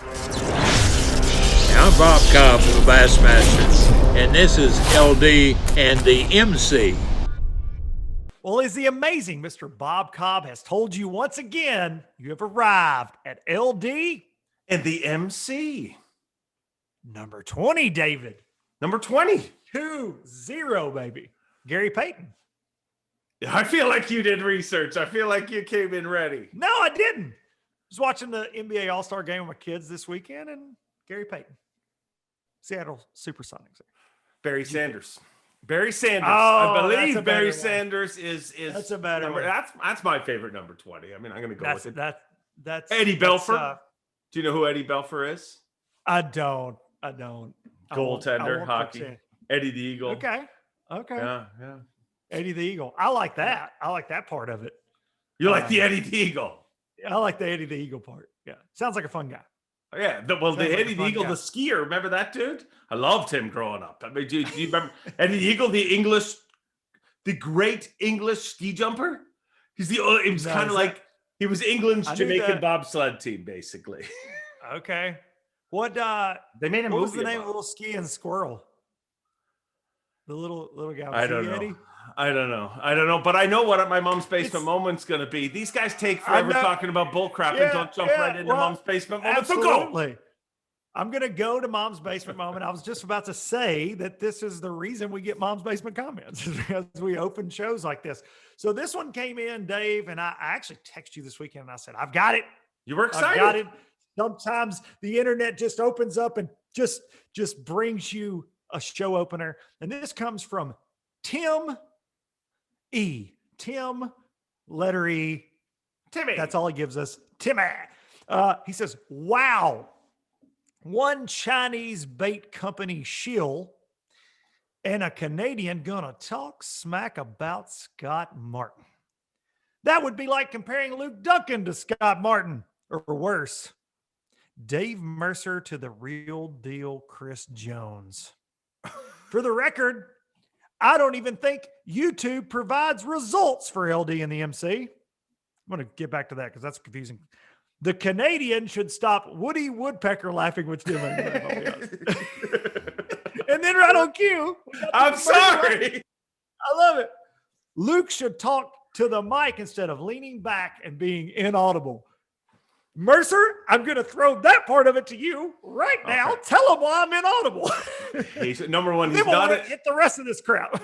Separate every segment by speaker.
Speaker 1: I'm Bob Cobb from the Bassmasters, and this is LD and the MC.
Speaker 2: Well, as the amazing Mr. Bob Cobb has told you once again, you have arrived at LD
Speaker 3: and the MC.
Speaker 2: Number 20, David.
Speaker 3: Number 20.
Speaker 2: 2-0, baby. Gary Payton.
Speaker 3: I feel like you did research. I feel like you came in ready.
Speaker 2: No, I didn't. I was watching the NBA All-Star game with my kids this weekend, and Gary Payton. Seattle Supersonics.
Speaker 3: Barry Sanders. Barry Sanders.
Speaker 2: Oh,
Speaker 3: I believe Barry Sanders is
Speaker 2: that's a better
Speaker 3: number,
Speaker 2: one.
Speaker 3: That's my favorite number 20. I mean, I'm going to go with it.
Speaker 2: That's
Speaker 3: Eddie Belfour. Do you know who Eddie Belfour is?
Speaker 2: I don't.
Speaker 3: Goaltender, hockey. Eddie the Eagle.
Speaker 2: Okay.
Speaker 3: Yeah.
Speaker 2: Eddie the Eagle. I like that. I like that part of it.
Speaker 3: You like the Eddie the Eagle?
Speaker 2: I like the Eddie the Eagle part. Yeah. Sounds like a fun guy.
Speaker 3: Yeah. The Eddie the Eagle, the skier. Remember that dude? I loved him growing up. I mean, do you remember Eddie the Eagle, the great English ski jumper? It was kind of like he was England's Jamaican bobsled team, basically.
Speaker 2: Okay. What
Speaker 3: they made a movie.
Speaker 2: What was the name of the little skiing squirrel? The little guy.
Speaker 3: I don't know. But I know what my mom's basement moment's going to be. These guys take forever talking about bull crap and don't jump right into mom's basement moment.
Speaker 2: Absolutely.
Speaker 3: So go.
Speaker 2: I'm going to go to mom's basement moment. I was just about to say that this is the reason we get mom's basement comments because we open shows like this. So this one came in, Dave, and I actually texted you this weekend and I said, I've got it.
Speaker 3: You were excited.
Speaker 2: I've got it. Sometimes the internet just opens up and just brings you a show opener. And this comes from Tim E. Tim, letter E.
Speaker 3: Timmy.
Speaker 2: That's all he gives us. Timmy. He says, wow. One Chinese bait company shill and a Canadian gonna talk smack about Scott Martin. That would be like comparing Luke Duncan to Scott Martin, or worse, Dave Mercer to the real deal Chris Jones. For the record, I don't even think YouTube provides results for LD and the MC. I'm going to get back to that because that's confusing. The Canadian should stop Woody Woodpecker laughing, which did and then right on cue.
Speaker 3: I'm sorry.
Speaker 2: I love it. Luke should talk to the mic instead of leaning back and being inaudible. Mercer, I'm going to throw that part of it to you right now. Okay. Tell him why I'm inaudible.
Speaker 3: He's number one.
Speaker 2: He's not hit the rest of this crowd.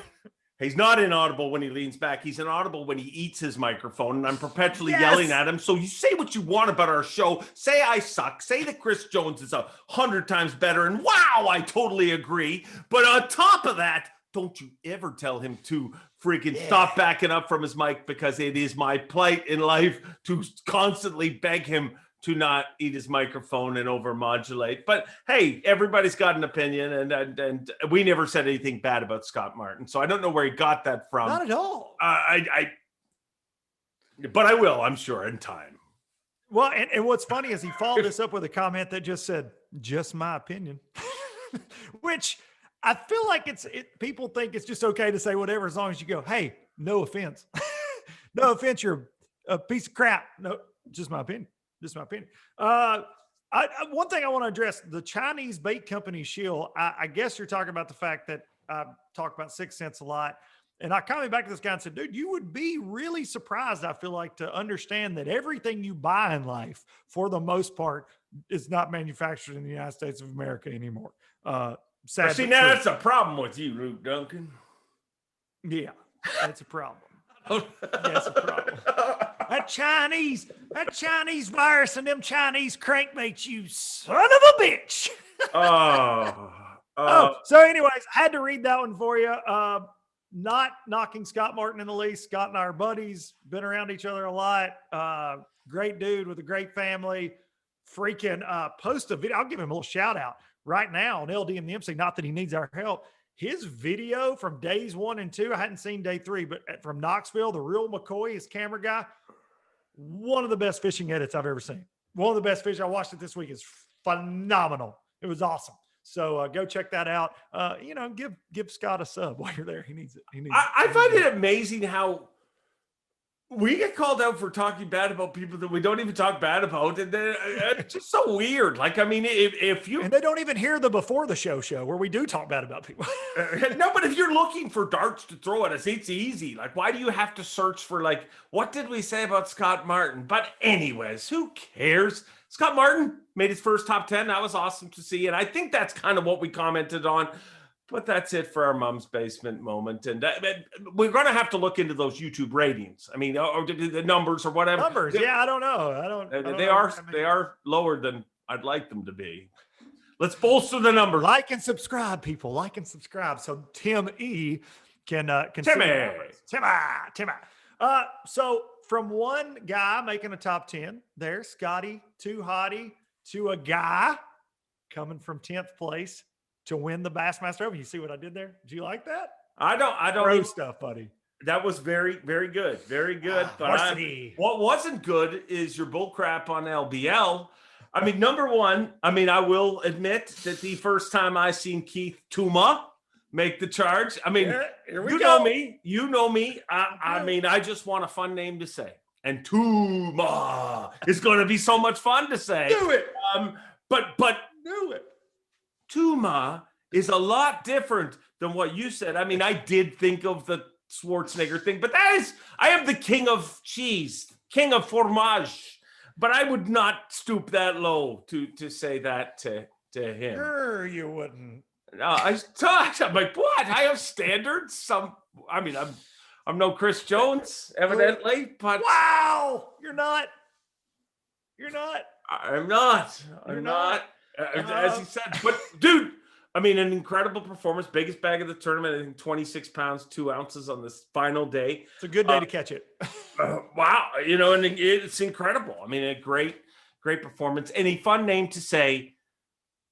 Speaker 3: He's not inaudible when he leans back. He's inaudible when he eats his microphone, and I'm perpetually yelling at him. So you say what you want about our show. Say I suck. Say that Chris Jones is 100 times better. And wow, I totally agree. But on top of that, don't you ever tell him to freaking stop backing up from his mic, because it is my plight in life to constantly beg him to not eat his microphone and overmodulate. But hey, everybody's got an opinion, and we never said anything bad about Scott Martin, so I don't know where he got that from.
Speaker 2: Not at all.
Speaker 3: But I will, I'm sure, in time.
Speaker 2: Well, and what's funny is he followed this up with a comment that just said, "Just my opinion," which I feel like people think it's just okay to say whatever as long as you go, "Hey, no offense, no offense, you're a piece of crap." No, just my opinion. Just my opinion. One thing I want to address, the Chinese bait company shill. I guess you're talking about the fact that I talk about 6 cents a lot. And I commented back to this guy and said, dude, you would be really surprised, I feel like, to understand that everything you buy in life, for the most part, is not manufactured in the United States of America anymore.
Speaker 3: Sad. See, now that's a problem with you, Luke Duncan.
Speaker 2: Yeah, that's a problem. That's a problem. That Chinese virus and them Chinese crankmates, you son of a bitch. So anyways, I had to read that one for you. Not knocking Scott Martin in the least. Scott and I are buddies, been around each other a lot. Great dude with a great family. Freaking post a video. I'll give him a little shout out right now on LD and the MC. Not that he needs our help. His video from days 1 and 2, I hadn't seen day 3, but from Knoxville, the real McCoy, his camera guy, one of the best fishing edits I've ever seen. One of the best fish. I watched it this week. It's phenomenal. It was awesome. So go check that out. Give Scott a sub while you're there. He needs it.
Speaker 3: I find it amazing how We get called out for talking bad about people that we don't even talk bad about, and it's just so weird. Like, I mean, if you
Speaker 2: And they don't even hear the before the show where we do talk bad about people.
Speaker 3: no, but if you're looking for darts to throw at us, it's easy. Like, why do you have to search for like what did we say about Scott Martin? But anyways, who cares? Scott Martin made his first top 10. That was awesome to see, and I think that's kind of what we commented on. But that's it for our mom's basement moment. And we're going to have to look into those YouTube ratings. I mean, or the numbers or whatever.
Speaker 2: Numbers. Yeah, I don't know.
Speaker 3: They are lower than I'd like them to be. Let's bolster the numbers.
Speaker 2: Like and subscribe, people. Like and subscribe. So Tim E can
Speaker 3: Timmy.
Speaker 2: So from one guy making a top 10, there's Scotty, too hottie, to a guy coming from 10th place to win the Bassmaster Open. You see what I did there? Did you like that?
Speaker 3: I don't
Speaker 2: Pro stuff, buddy.
Speaker 3: That was very, very good. Very good. But what wasn't good is your bull crap on LBL. I mean, number one, I mean, I will admit that the first time I seen Keith Tuma make the charge, I mean, know me. You know me. I mean, I just want a fun name to say. And Tuma is going to be so much fun to say.
Speaker 2: Do it.
Speaker 3: But
Speaker 2: do it.
Speaker 3: Tuma is a lot different than what you said. I mean, I did think of the Schwarzenegger thing, but I am the king of cheese, king of fromage, but I would not stoop that low to say that to him.
Speaker 2: Sure, you wouldn't.
Speaker 3: No, I'm like, what? I have standards. I mean, I'm no Chris Jones, evidently, but
Speaker 2: wow, you're not.
Speaker 3: I'm not. As he said, but dude, I mean, an incredible performance, biggest bag of the tournament, I think 26 pounds, 2 ounces on this final day.
Speaker 2: It's a good day to catch it.
Speaker 3: Wow. You know, and it's incredible. I mean, a great performance and a fun name to say.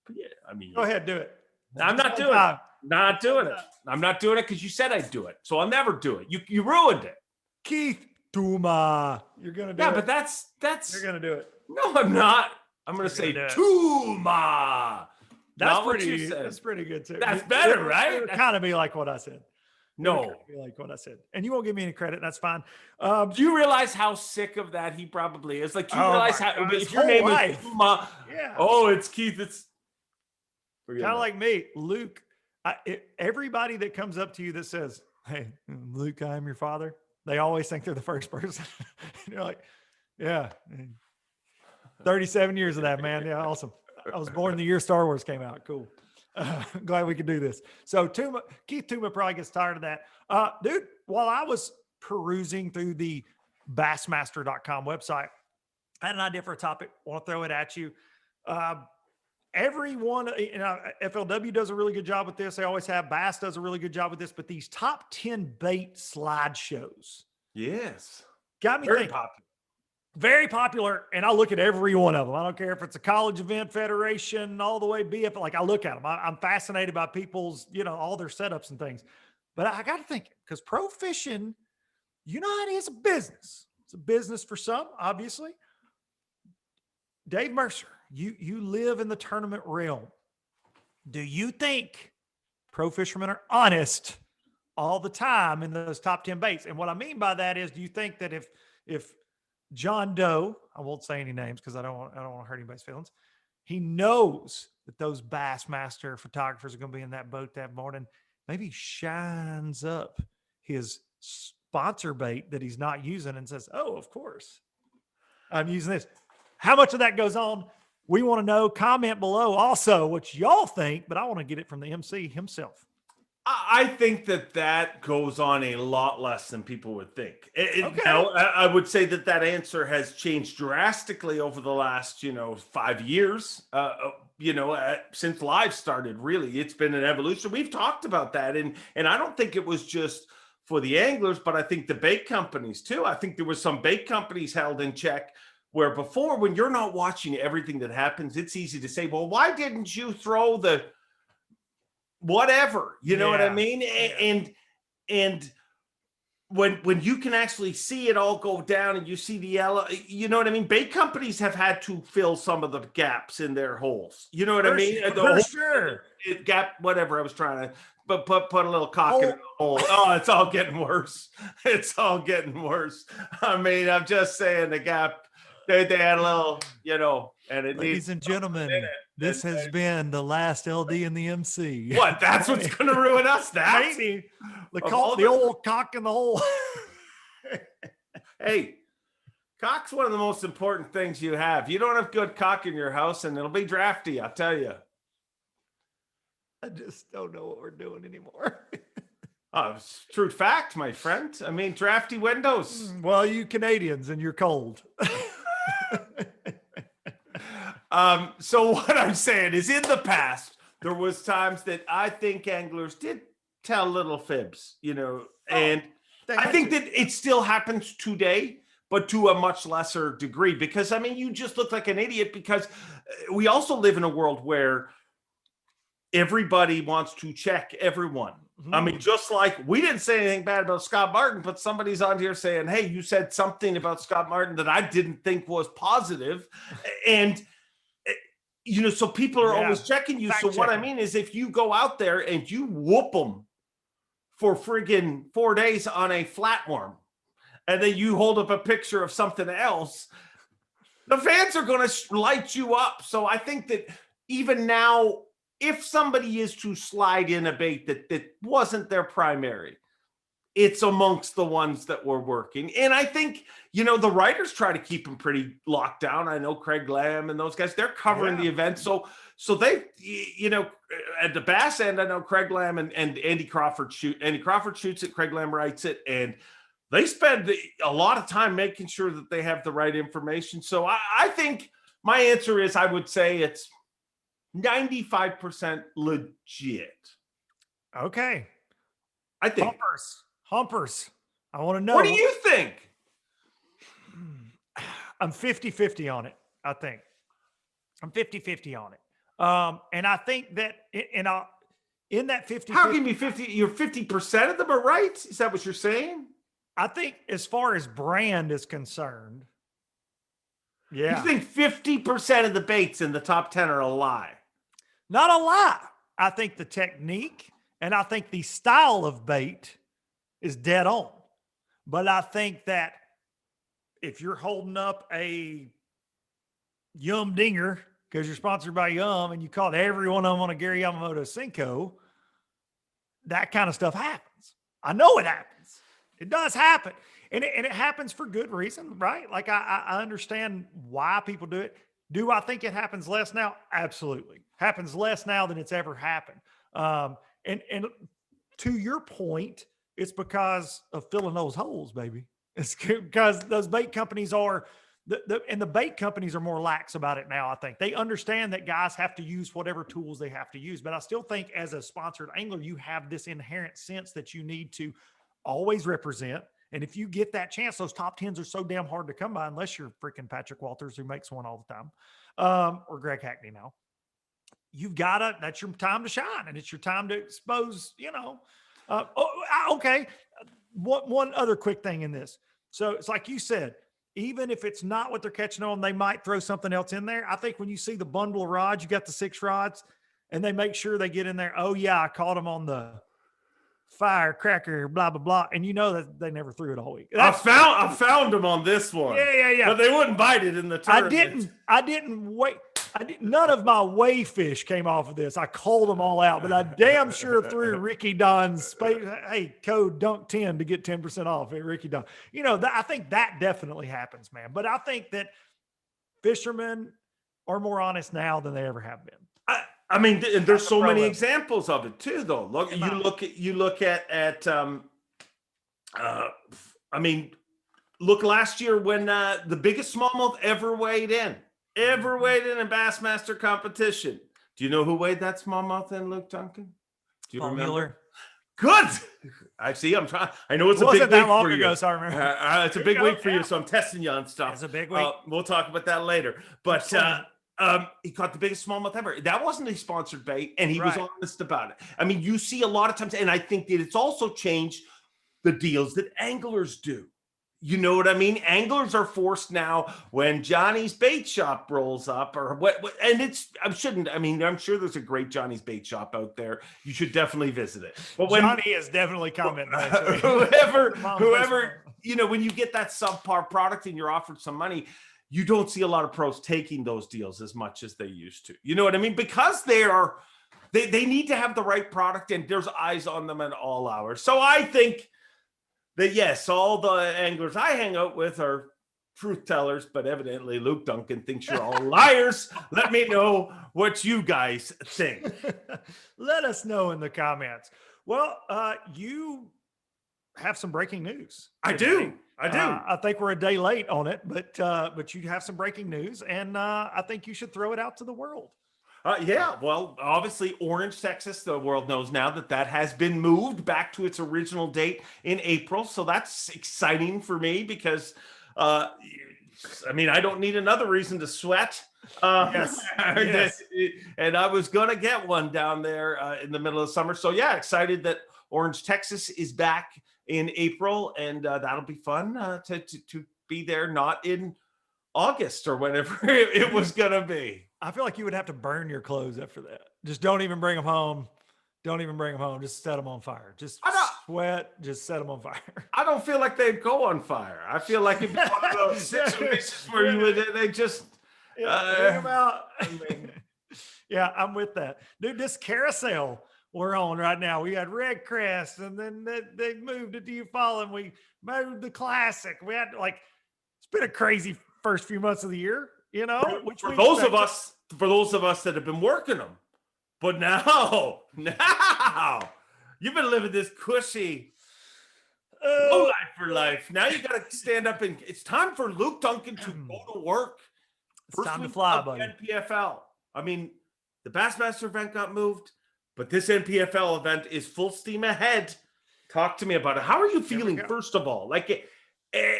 Speaker 3: But yeah, I mean,
Speaker 2: go ahead, do it.
Speaker 3: I'm not doing it. Not doing it. I'm not doing it because you said I'd do it. So I'll never do it. You ruined it.
Speaker 2: Keith Tuma. You're going to do it.
Speaker 3: Yeah, but that's.
Speaker 2: You're going to do it.
Speaker 3: No, I'm not. I'm going to say Tuma.
Speaker 2: That's pretty good too.
Speaker 3: That's better, right?
Speaker 2: It would kind of be like what I said.
Speaker 3: No,
Speaker 2: be like what I said, and you won't give me any credit. That's fine.
Speaker 3: Do you realize how sick of that he probably is? Like, do you realize how if your name is Tuma?
Speaker 2: Yeah.
Speaker 3: Oh, it's Keith. It's
Speaker 2: kind of like me, Luke. Everybody that comes up to you that says, "Hey, Luke, I am your father," they always think they're the first person. You're like, "Yeah." 37 years of that, man. Yeah, awesome. I was born the year Star Wars came out. Cool. Glad we could do this. So Keith Tuma probably gets tired of that. Dude, while I was perusing through the Bassmaster.com website, I had an idea for a topic. I want to throw it at you. Everyone, FLW does a really good job with this. They always have. Bass does a really good job with this. But these top 10 bait slideshows.
Speaker 3: Yes.
Speaker 2: Got me thinking. Very popular, and I look at every one of them. I don't care if it's a college event federation, all the way BF. Like, I look at them. I'm fascinated by people's, all their setups and things. But I got to think, because pro fishing, you know how it is a business. It's a business for some, obviously. Dave Mercer, you live in the tournament realm. Do you think pro fishermen are honest all the time in those top 10 baits? And what I mean by that is, do you think that if John Doe, I won't say any names because I don't want to hurt anybody's feelings, he knows that those Bassmaster photographers are going to be in that boat that morning, maybe shines up his sponsor bait that he's not using and says, "Oh, of course, I'm using this." How much of that goes on? We want to know. Comment below also what y'all think, but I want to get it from the MC himself.
Speaker 3: I think that goes on a lot less than people would think.
Speaker 2: Okay.
Speaker 3: Now, I would say that answer has changed drastically over the last, 5 years. Since live started, really, it's been an evolution. We've talked about that, and I don't think it was just for the anglers, but I think the bait companies too. I think there was some bait companies held in check where before, when you're not watching everything that happens, it's easy to say, "Well, why didn't you throw the?" Whatever, you know what I mean?
Speaker 2: Yeah.
Speaker 3: And when you can actually see it all go down and you see the yellow, you know what I mean? Bait companies have had to fill some of the gaps in their holes. You know what I mean?
Speaker 2: For sure.
Speaker 3: Gap, whatever I was trying to put a little cock in the hole. Oh, it's all getting worse. It's all getting worse. I mean, I'm just saying the Gap, they had a little, and it
Speaker 2: Ladies and gentlemen, this has been the last LD in the MC.
Speaker 3: What? That's what's going to ruin us? That?
Speaker 2: Maybe. The old cock in the hole.
Speaker 3: Hey, cock's one of the most important things you have. You don't have good cock in your house, and it'll be drafty, I'll tell you.
Speaker 2: I just don't know what we're doing anymore.
Speaker 3: It's true fact, my friend. I mean, drafty windows.
Speaker 2: Well, you Canadians, and you're cold.
Speaker 3: So what I'm saying is, in the past, there was times that I think anglers did tell little fibs, and I think that it still happens today, but to a much lesser degree, because I mean, you just look like an idiot, because we also live in a world where everybody wants to check everyone. Mm-hmm. I mean, just like we didn't say anything bad about Scott Martin, but somebody's on here saying, hey, you said something about Scott Martin that I didn't think was positive. And, so people are always checking you. So what I mean is, if you go out there and you whoop them for friggin' 4 days on a flatworm, and then you hold up a picture of something else, the fans are going to light you up. So I think that even now, if somebody is to slide in a bait that wasn't their primary, it's amongst the ones that were working. And I think, the writers try to keep them pretty locked down. I know Craig Lamb and those guys, they're covering the event. So they, at the bass end, I know Craig Lamb and Andy Crawford shoot. Andy Crawford shoots it, Craig Lamb writes it, and they spend a lot of time making sure that they have the right information. So I think my answer is, I would say it's 95% legit.
Speaker 2: Okay.
Speaker 3: I think.
Speaker 2: Humpers. I want to know.
Speaker 3: What do you think?
Speaker 2: I'm 50-50 on it, I think. I'm 50-50 on it. And I think that in that 50,
Speaker 3: how can you be 50? You're 50% of them are right? Is that what you're saying?
Speaker 2: I think as far as brand is concerned, yeah.
Speaker 3: You think 50% of the baits in the top 10 are a lie?
Speaker 2: Not a lie. I think the technique and I think the style of bait is dead on. But I think that if you're holding up a Yum Dinger because you're sponsored by Yum and you caught every one of them on a Gary Yamamoto Cinco, that kind of stuff happens. I know it happens. It does happen. And it happens for good reason, right? Like I understand why people do it. Do I think it happens less now? Absolutely. Happens less now than it's ever happened. And to your point, it's because of filling those holes, baby. It's because those bait companies are, and the bait companies are more lax about it now, I think. They understand that guys have to use whatever tools they have to use. But I still think as a sponsored angler, you have this inherent sense that you need to always represent. And if you get that chance, those top 10s are so damn hard to come by unless you're freaking Patrick Walters, who makes one all the time, or Greg Hackney now. You've got to, that's your time to shine, and it's your time to expose, okay. One other quick thing in this. So it's like you said, even if it's not what they're catching on, they might throw something else in there. I think when you see the bundle of rods, you got the 6 rods, and they make sure they get in there. Oh yeah, I caught them on the firecracker, blah, blah, blah. And that they never threw it all week.
Speaker 3: I found them on this one.
Speaker 2: Yeah.
Speaker 3: But they wouldn't bite it in the tournament.
Speaker 2: I didn't wait. None of my way fish came off of this. I called them all out, but I damn sure threw Ricky Don's hey, code dunk 10 to get 10% off at Ricky Don. I think that definitely happens, man. But I think that fishermen are more honest now than they ever have been.
Speaker 3: I mean, there's so many examples of it too, though. Look, look last year when the biggest smallmouth ever weighed in a Bassmaster competition. Do you know who weighed that smallmouth in, Luke Duncan? Do you remember?
Speaker 2: Mueller.
Speaker 3: Good. I see. I'm trying. I know it's a big week for you.
Speaker 2: So I remember.
Speaker 3: It's a big week for you, so I'm testing you on stuff.
Speaker 2: It's a big week.
Speaker 3: We'll talk about that later. But he caught the biggest smallmouth ever. That wasn't a sponsored bait, and he was honest about it. I mean, you see a lot of times, and I think that it's also changed the deals that anglers do. You know what I mean? Anglers are forced now when Johnny's Bait Shop rolls up or and I'm sure there's a great Johnny's Bait Shop out there. You should definitely visit it. But when
Speaker 2: Johnny is definitely commenting.
Speaker 3: whoever, when you get that subpar product and you're offered some money, you don't see a lot of pros taking those deals as much as they used to. You know what I mean? Because they need to have the right product and there's eyes on them at all hours. So I think that yes, all the anglers I hang out with are truth tellers, but evidently Luke Duncan thinks you're all liars. Let me know what you guys think.
Speaker 2: Let us know in the comments. Well, you have some breaking news.
Speaker 3: I do.
Speaker 2: I think we're a day late on it, but you have some breaking news, and I think you should throw it out to the world.
Speaker 3: Yeah, well, obviously Orange, Texas, the world knows now that has been moved back to its original date in April. So that's exciting for me because, I don't need another reason to sweat.
Speaker 2: Yes.
Speaker 3: And I was going to get one down there in the middle of summer. So yeah, excited that Orange, Texas is back in April, and that'll be fun to be there, not in August or whenever it was going to be.
Speaker 2: I feel like you would have to burn your clothes after that. Just don't even bring them home. Don't even bring them home. Just set them on fire. Just sweat. Just set them on fire.
Speaker 3: I don't feel like they'd go on fire. I feel like it'd be one of those situations where they just
Speaker 2: bring them out. Yeah, I'm with that, dude. This carousel we're on right now. We had Red Crest, and then they moved it to Eufaula, and we moved the Classic. We had it's been a crazy first few months of the year.
Speaker 3: For those of us that have been working them, but now you've been living this cushy low life for life. Now you got to stand up and it's time for Luke Duncan to go to work.
Speaker 2: It's time to fly, buddy.
Speaker 3: NPFL. The Bassmaster event got moved, but this NPFL event is full steam ahead. Talk to me about it. How are you feeling? First of all,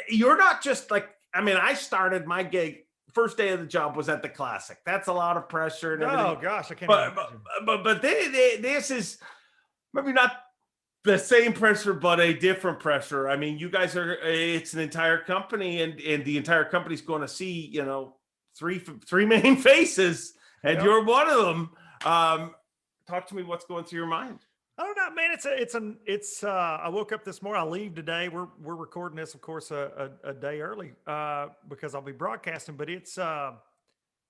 Speaker 3: you're not just I started my gig. First day of the job was at the Classic. That's a lot of pressure and everything.
Speaker 2: Oh gosh, I can't imagine.
Speaker 3: But this is maybe not the same pressure, but a different pressure. You guys it's an entire company, and the entire company's going to see, three main faces, and you're one of them. Talk to me, what's going through your mind?
Speaker 2: I don't know, man. I woke up this morning. I leave today. We're recording this, of course, a day early because I'll be broadcasting. But it's I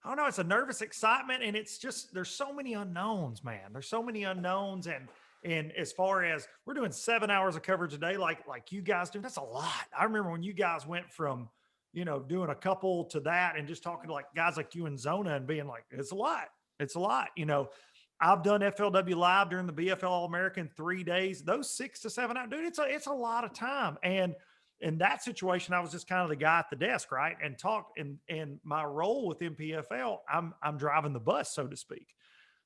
Speaker 2: don't know. It's a nervous excitement, and it's just there's so many unknowns, man. There's so many unknowns, and as far as we're doing 7 hours of coverage a day, like you guys do, that's a lot. I remember when you guys went from doing a couple to that, and just talking to guys like you and Zona, and being like, it's a lot. It's a lot. I've done FLW Live during the BFL All-American 3 days. Those 6 to 7 hours, dude, it's a lot of time. And in that situation, I was just kind of the guy at the desk, right? And my role with MPFL, I'm driving the bus, so to speak.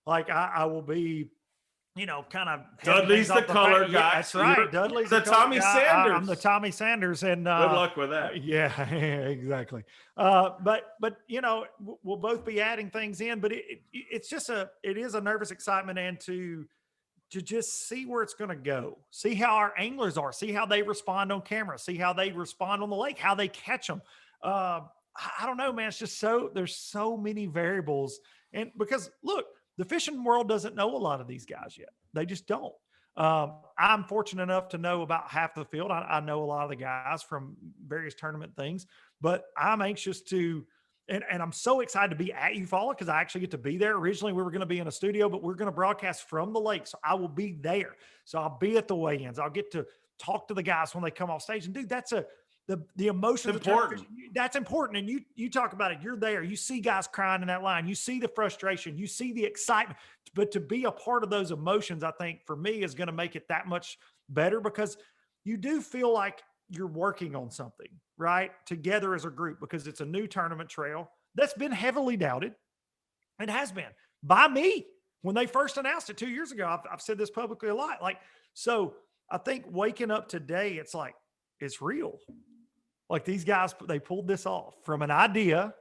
Speaker 2: I will be, kind of
Speaker 3: Dudley's the color guy.
Speaker 2: Yeah, that's right. Dudley's
Speaker 3: the Tommy Sanders.
Speaker 2: I'm the Tommy Sanders, and
Speaker 3: good luck with that.
Speaker 2: Yeah, exactly. But we'll both be adding things in. But it is a nervous excitement, and to just see where it's going to go, see how our anglers are, see how they respond on camera, see how they respond on the lake, how they catch them. I don't know, man. It's just there's so many variables, and because look. The fishing world doesn't know a lot of these guys yet. They just don't. I'm fortunate enough to know about half the field. I know a lot of the guys from various tournament things, but I'm anxious to, and I'm so excited to be at Eufaula because I actually get to be there. Originally, we were going to be in a studio, but we're going to broadcast from the lake. So I will be there. So I'll be at the weigh-ins. I'll get to talk to the guys when they come off stage. And dude, that's the emotions.
Speaker 3: Important.
Speaker 2: That's important. And you talk about it. You're there. You see guys crying in that line. You see the frustration. You see the excitement. But to be a part of those emotions, I think for me is going to make it that much better because you do feel like you're working on something, right? Together as a group, because it's a new tournament trail that's been heavily doubted. It has been by me when they first announced it 2 years ago. I've said this publicly a lot. So I think waking up today, it's real. These guys, they pulled this off from an idea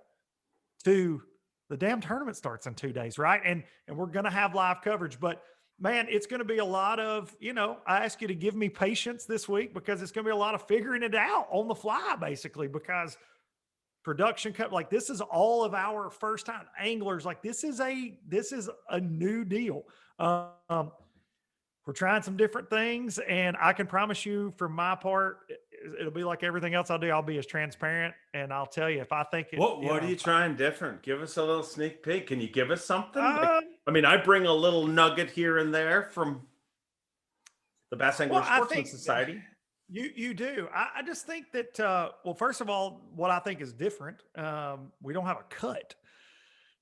Speaker 2: to the damn tournament starts in 2 days, right? And we're going to have live coverage, but man, it's going to be a lot of, I ask you to give me patience this week because it's going to be a lot of figuring it out on the fly, basically, because production cut, like this is all of our first time anglers. Like this is a new deal. We're trying some different things, and I can promise you for my part, it'll be like everything else I do. I'll be as transparent, and I'll tell you if I think
Speaker 3: what are you trying different? Give us a little sneak peek. Can you give us something? I bring a little nugget here and there from the Bass Angler Sportsman Society.
Speaker 2: You do. I just think that, well, first of all, what I think is different, we don't have a cut.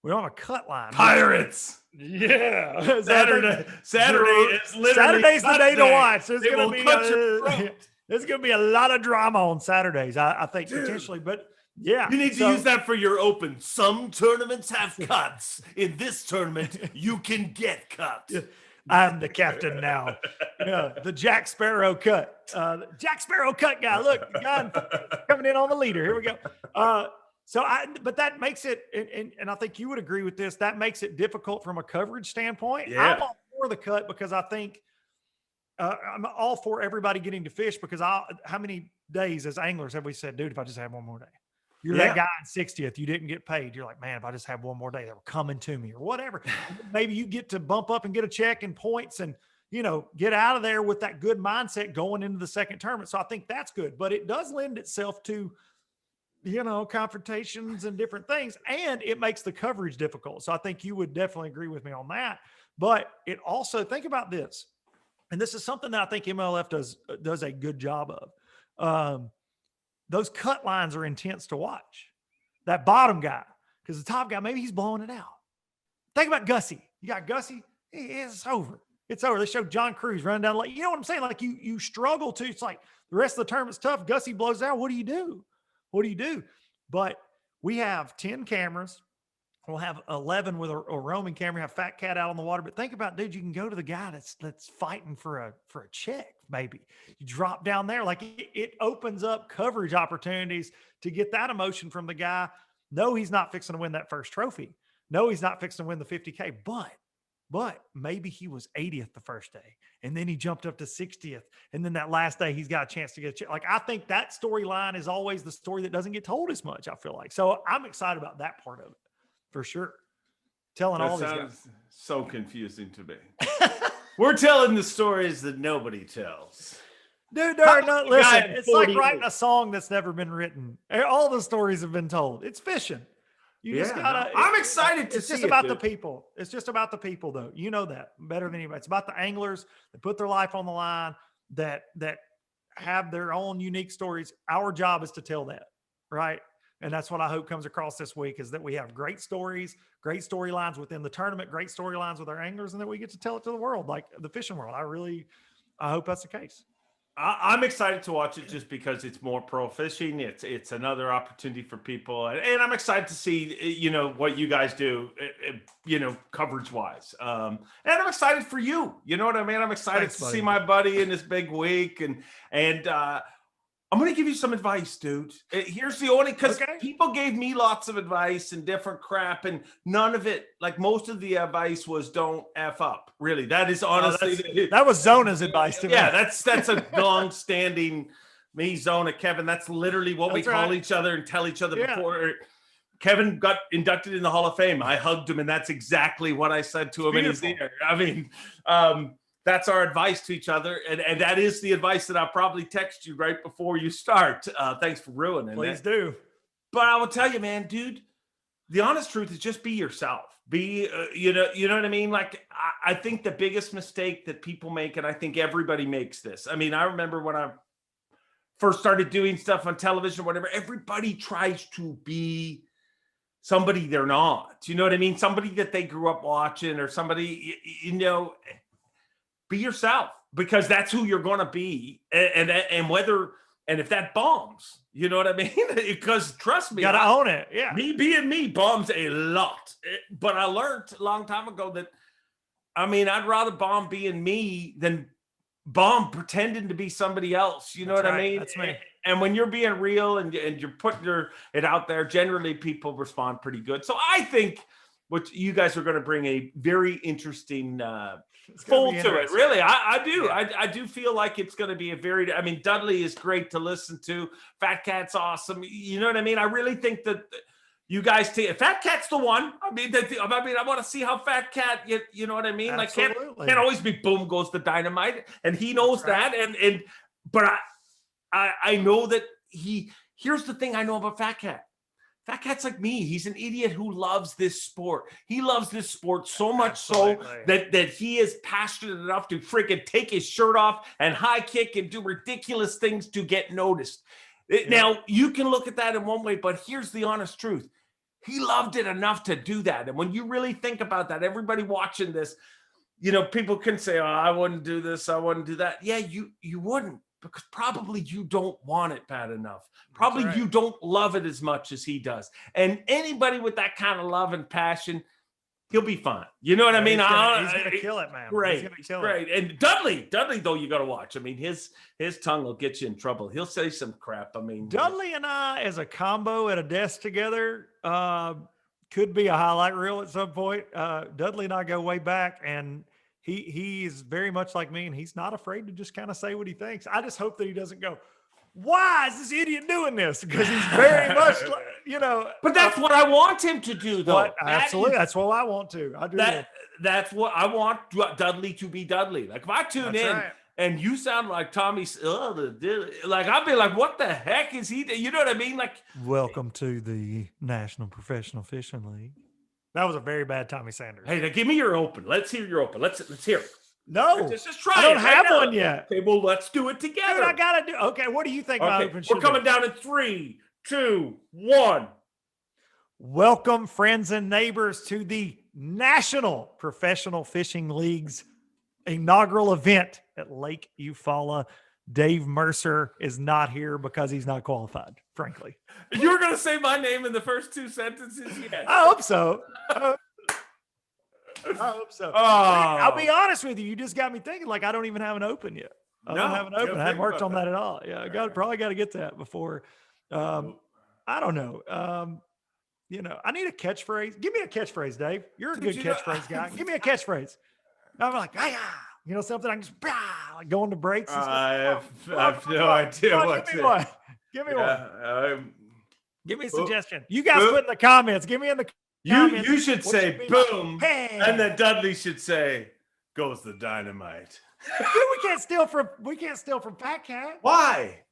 Speaker 2: We don't have a cut line.
Speaker 3: Pirates.
Speaker 2: Yeah.
Speaker 3: Saturday is literally
Speaker 2: Saturday's the day to watch. There's
Speaker 3: going
Speaker 2: to be a lot of drama on Saturdays, I think, potentially. But yeah.
Speaker 3: You need to use that for your open. Some tournaments have cuts. In this tournament, you can get cut.
Speaker 2: I'm the captain now. The Jack Sparrow cut. Jack Sparrow cut guy. Look, the guy coming in on the leader. Here we go. But that makes it, and I think you would agree with this, that makes it difficult from a coverage standpoint.
Speaker 3: Yeah.
Speaker 2: I'm all for the cut because I think I'm all for everybody getting to fish because how many days as anglers have we said, dude, if I just had one more day? You're that guy in 60th, you didn't get paid. You're like, man, if I just have one more day, they were coming to me or whatever. Maybe you get to bump up and get a check and points and, get out of there with that good mindset going into the second tournament. So I think that's good, but it does lend itself to, confrontations and different things, and it makes the coverage difficult. So I think you would definitely agree with me on that. But it also, think about this, and this is something that I think MLF does a good job of. Those cut lines are intense to watch. That bottom guy, because the top guy, maybe he's blowing it out. Think about Gussie. You got Gussie. It's over. It's over. They showed John Cruz running down. You know what I'm saying? Like you struggle to. It's like the rest of the tournament's tough. Gussie blows out. What do you do? What do you do? But we have 10 cameras. We'll have 11 with a roaming camera. Have Fat Cat out on the water. But think about, dude, you can go to the guy that's fighting for a check. Maybe you drop down there. Like it opens up coverage opportunities to get that emotion from the guy. No, he's not fixing to win that first trophy. No, he's not fixing to win the 50K. But maybe he was 80th the first day, and then he jumped up to 60th, and then that last day he's got a chance to get a check. Like I think that storyline is always the story that doesn't get told as much. I feel like so I'm excited about that part of it for sure. Telling all these guys.
Speaker 3: So confusing to me. We're telling the stories that nobody tells.
Speaker 2: Dude, listen, it's like writing a song that's never been written. All the stories have been told. It's fishing. You just gotta.
Speaker 3: I'm excited to see.
Speaker 2: It's just about the people. It's just about the people, though. You know that better than anybody. It's about the anglers that put their life on the line, that have their own unique stories. Our job is to tell that, right? And that's what I hope comes across this week is that we have great stories, great storylines within the tournament, great storylines with our anglers, and that we get to tell it to the world, like the fishing world. I hope that's the case.
Speaker 3: I'm excited to watch it just because it's more pro fishing. It's another opportunity for people, and I'm excited to see what you guys do, coverage wise. And I'm excited for you. You know what I mean? I'm excited to see my buddy in this big week, and I'm going to give you some advice, dude. Here's the only, because people gave me lots of advice and different crap, and none of it, like most of the advice was don't F up. Really, that is honestly.
Speaker 2: That was Zona's advice to me.
Speaker 3: Yeah, that's a long-standing me, Zona, Kevin. That's literally what we call each other and tell each other before. Kevin got inducted in the Hall of Fame. I hugged him, and that's exactly what I said to him in his ear. I mean, that's our advice to each other. And that is the advice that I'll probably text you right before you start. Thanks for ruining it.
Speaker 2: Please do.
Speaker 3: But I will tell you, man, dude, the honest truth is just be yourself. Be, you know what I mean? Like, I think the biggest mistake that people make, and I think everybody makes this. I mean, I remember when I first started doing stuff on television or whatever, everybody tries to be somebody they're not. You know what I mean? Somebody that they grew up watching, or somebody, be yourself, because that's who you're going to be. And if that bombs, you know what I mean? Because trust me,
Speaker 2: you gotta own it. Yeah.
Speaker 3: Me being me bombs a lot. But I learned a long time ago that, I'd rather bomb being me than bomb pretending to be somebody else. You know what I mean?
Speaker 2: That's me.
Speaker 3: And when you're being real and you're putting it out there, generally people respond pretty good. So I think which you guys are going to bring a very interesting
Speaker 2: It's gonna
Speaker 3: fold
Speaker 2: be
Speaker 3: to it.
Speaker 2: interesting.
Speaker 3: Really, I do.
Speaker 2: Yeah.
Speaker 3: I do feel like it's going to be a very. I mean, Dudley is great to listen to. Fat Cat's awesome. You know what I mean? I really think that you guys take Fat Cat's the one. I mean, I want to see how Fat Cat. You know what I mean?
Speaker 2: Absolutely.
Speaker 3: Like can't always be boom goes the dynamite, and he knows
Speaker 2: That's
Speaker 3: that. And but I know that he. Here's the thing I know about Fat Cat. Fat Cat's like me. He's an idiot who loves this sport. He loves this sport so much
Speaker 2: Absolutely.
Speaker 3: so that he is passionate enough to freaking take his shirt off and high kick and do ridiculous things to get noticed. Now, you can look at that in one way, but here's the honest truth. He loved it enough to do that. And when you really think about that, everybody watching this, you know, people can say, oh, I wouldn't do this. I wouldn't do that. Yeah, you wouldn't. Because probably you don't want it bad enough. Probably
Speaker 2: right.
Speaker 3: you don't love it as much as he does. And anybody with that kind of love and passion, he'll be fine. You know what I mean?
Speaker 2: He's gonna kill it, man.
Speaker 3: Right,
Speaker 2: He's gonna kill
Speaker 3: right.
Speaker 2: it.
Speaker 3: And Dudley though, you got to watch. I mean, his tongue will get you in trouble. He'll say some crap. I mean,
Speaker 2: Dudley and I, as a combo at a desk together, could be a highlight reel at some point. Dudley and I go way back, and he is very much like me, and he's not afraid to just kind of say what he thinks. I just hope that he doesn't go, why is this idiot doing this? Because he's very much, like, you know.
Speaker 3: But that's what I want him to do, though.
Speaker 2: Absolutely, that's what I want to. I do that.
Speaker 3: That's what I want Dudley to be Dudley. Like if I tune in.
Speaker 2: Right.
Speaker 3: And you sound like Tommy, like I'll be like, what the heck is he? You know what I mean? Like,
Speaker 2: welcome to the National Professional Fishing League. That was a very bad Tommy Sanders.
Speaker 3: Hey, now give me your open. Let's hear your open. Let's hear it.
Speaker 2: No,
Speaker 3: just try.
Speaker 2: I don't
Speaker 3: it
Speaker 2: have
Speaker 3: right
Speaker 2: one yet.
Speaker 3: Okay, well, let's do it together.
Speaker 2: Dude, I gotta do. Okay, what do you think my open should
Speaker 3: we're coming down in 3, 2, 1.
Speaker 2: Welcome, friends and neighbors, to the National Professional Fishing League's inaugural event at Lake Eufaula. Dave Mercer is not here because he's not qualified, frankly.
Speaker 3: You were going to say my name in the first 2 sentences? Yes.
Speaker 2: I hope so. I hope so.
Speaker 3: Oh.
Speaker 2: I'll be honest with you. You just got me thinking, like, I don't even have an open yet. I don't have an open. I hadn't worked on that at all. Yeah, probably got to get that before. I don't know. You know, I need a catchphrase. Give me a catchphrase, Dave. You're a good catchphrase guy. Give me a catchphrase. I'm like, you know, something I can just like go into breaks. And
Speaker 3: I have no idea what
Speaker 2: give me one. Give me one. Give me a suggestion. You guys put in the comments. Give me in the comments.
Speaker 3: You should say boom,
Speaker 2: hey.
Speaker 3: And then Dudley should say, goes the dynamite.
Speaker 2: Dude, we can't steal from Fat Cat.
Speaker 3: Why?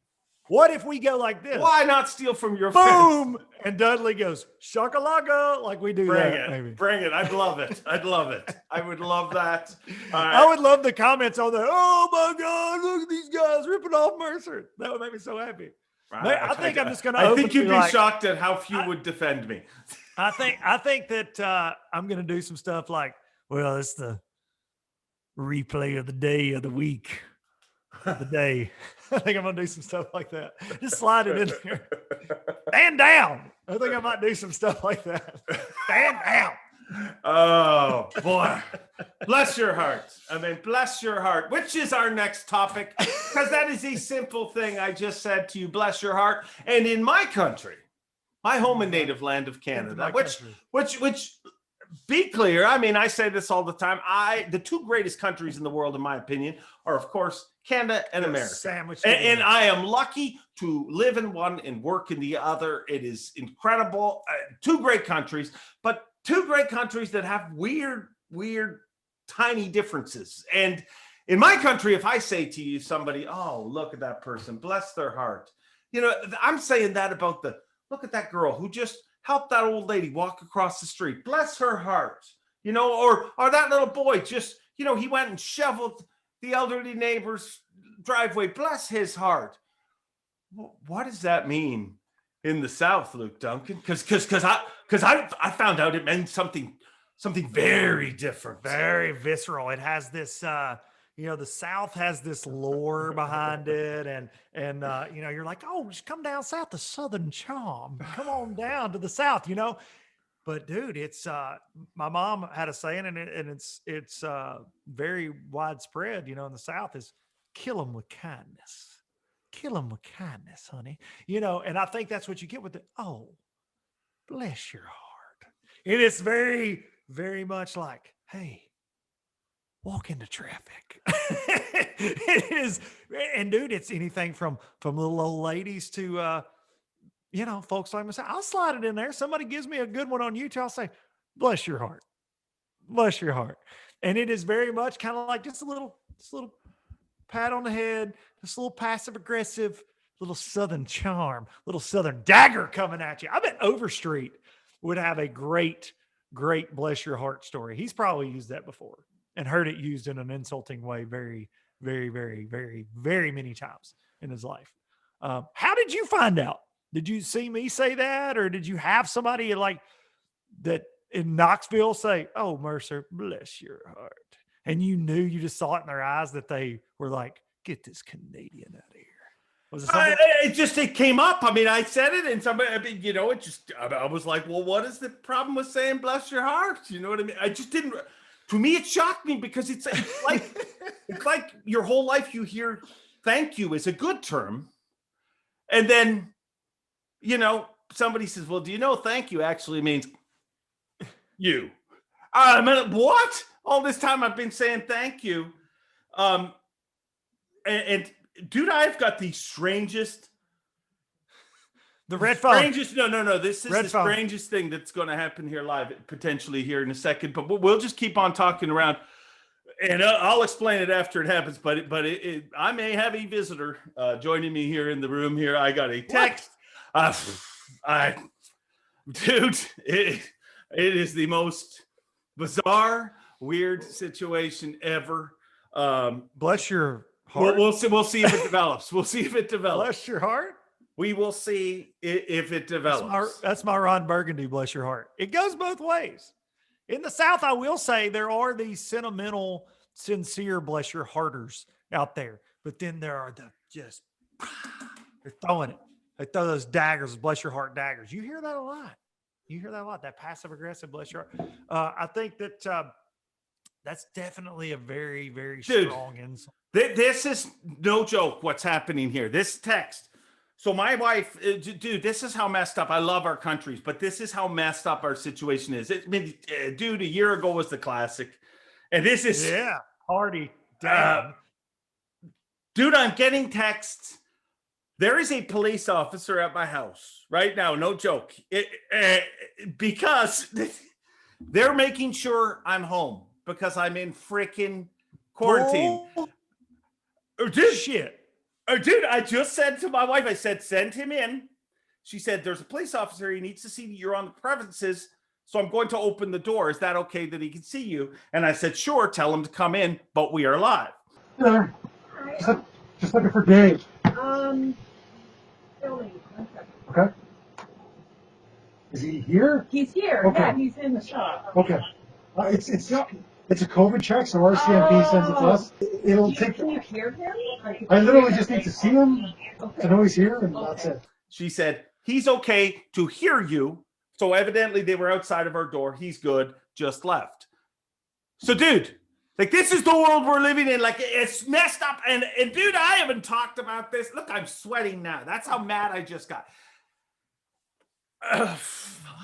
Speaker 2: What if we go like this?
Speaker 3: Why not steal from your
Speaker 2: boom?
Speaker 3: friends?
Speaker 2: And Dudley goes shakalaka, like we do.
Speaker 3: Bring it. I'd love it. I would love that.
Speaker 2: I would love the comments on there. Oh my God, look at these guys ripping off Mercer. That would make me so happy. I think I'm just going to.
Speaker 3: I think you'd be shocked at how few would defend me.
Speaker 2: I think that I'm going to do some stuff like, well, it's the replay of the day of the week. The day. I think I'm gonna do some stuff like that. Just slide it in there. Stand down. I think I might do some stuff like that. Stand down.
Speaker 3: Oh boy. Bless your heart. I mean, bless your heart. Which is our next topic? Because that is a simple thing I just said to you. Bless your heart. And in my country, my home and native land of Canada, which be clear, I mean, I say this all the time. The 2 greatest countries in the world, in my opinion, are, of course, Canada and America. And I am lucky to live in one and work in the other. It is incredible. 2 great countries, but 2 great countries that have weird, tiny differences. And in my country, if I say to you, somebody, oh, look at that person, bless their heart. You know, I'm saying that about look at that girl who just help that old lady walk across the street. Bless her heart. You know, or that little boy just, you know, he went and shoveled the elderly neighbor's driveway. Bless his heart. What does that mean in the South, Luke Duncan? Because I found out it meant something very different.
Speaker 2: Very visceral. It has this you know, the South has this lore behind it, and you know, you're like, oh, just come down south, the Southern charm. Come on down to the South, you know. But dude, it's my mom had a saying, and it's very widespread, you know, in the South, is kill them with kindness. Kill them with kindness, honey. You know, and I think that's what you get with it. Oh, bless your heart. It is very, very much like, hey, walk into traffic. It is, and dude, it's anything from little old ladies to folks like myself. I'll slide it in there. Somebody gives me a good one on YouTube, I'll say, bless your heart. Bless your heart. And it is very much kind of like just a little pat on the head, just a little passive aggressive, little Southern charm, little Southern dagger coming at you. I bet Overstreet would have a great bless your heart story. He's probably used that before and heard it used in an insulting way very, very, very, very, very many times in his life. How did you find out? Did you see me say that, or did you have somebody like that in Knoxville say, "Oh, Mercer, bless your heart," and you knew, you just saw it in their eyes that they were like, "Get this Canadian out of here"? Was it something?
Speaker 3: It came up. I mean, I said it, and somebody, I was like, well, what is the problem with saying "bless your heart"? You know what I mean? I just didn't. To me, it shocked me because it's like it's like your whole life you hear "thank you" is a good term, and then somebody says, "Well, do you know thank you actually means you?" I mean, what? All this time I've been saying thank you, and dude, I've got the strangest.
Speaker 2: The red phone.
Speaker 3: No. This is the strangest thing that's going to happen here live, potentially here in a second. But we'll just keep on talking around, and I'll explain it after it happens. But I may have a visitor joining me here in the room. Here, I got a text. Dude, it is the most bizarre, weird situation ever.
Speaker 2: Bless your heart.
Speaker 3: We'll see if it develops. We'll see if it develops.
Speaker 2: Bless your heart.
Speaker 3: We will see if it develops.
Speaker 2: That's my Ron Burgundy, bless your heart. It goes both ways. In the South, I will say there are these sentimental, sincere, bless your hearters out there. But then there are they're throwing it. They throw those daggers, bless your heart daggers. You hear that a lot. That passive aggressive, bless your heart. I think that that's definitely a very, very strong insult.
Speaker 3: This is no joke what's happening here. This text. So my wife, dude, this is how messed up. I love our countries, but this is how messed up our situation is. Dude, a year ago was the classic. And this is...
Speaker 2: Yeah, party down.
Speaker 3: Dude, I'm getting texts. There is a police officer at my house right now, no joke, because they're making sure I'm home because I'm in freaking quarantine.
Speaker 2: Dude, shit.
Speaker 3: Dude, I just said to my wife, I said, send him in. She said, there's a police officer. He needs to see you're on the premises. So I'm going to open the door. Is that okay that he can see you? And I said, sure, tell him to come in, but we are live.
Speaker 4: There. Just looking for Dave. Okay. Is he here?
Speaker 5: He's here.
Speaker 4: Okay.
Speaker 5: Yeah, he's in the shop.
Speaker 4: Okay. It's a COVID check, so RCMP sends it to us. It'll take.
Speaker 5: Can you hear him?
Speaker 4: I literally just need to see him
Speaker 5: Okay.
Speaker 4: to know he's here, and that's it.
Speaker 3: She said, he's okay to hear you. So evidently they were outside of our door. He's good, just left. So dude, like this is the world we're living in. Like it's messed up. And dude, I haven't talked about this. Look, I'm sweating now. That's how mad I just got.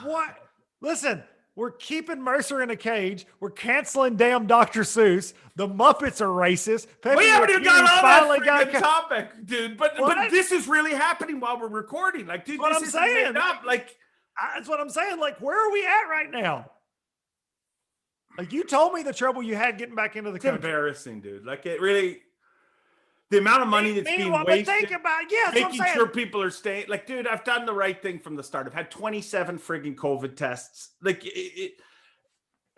Speaker 2: What? Listen, we're keeping Mercer in a cage. We're canceling damn Dr. Seuss. The Muppets are racist.
Speaker 3: We haven't even got on that freaking topic, dude. But this is really happening while we're recording. Like, dude,
Speaker 2: what
Speaker 3: this
Speaker 2: I'm
Speaker 3: is
Speaker 2: saying.
Speaker 3: made up. Like,
Speaker 2: that's what I'm saying. Like, where are we at right now? Like, you told me the trouble you had getting back into the country.
Speaker 3: Embarrassing, dude. Like, it really, the amount of money that's being wasted.
Speaker 2: Think about,
Speaker 3: making sure people are staying. Like, dude, I've done the right thing from the start. I've had 27 friggin' COVID tests. Like,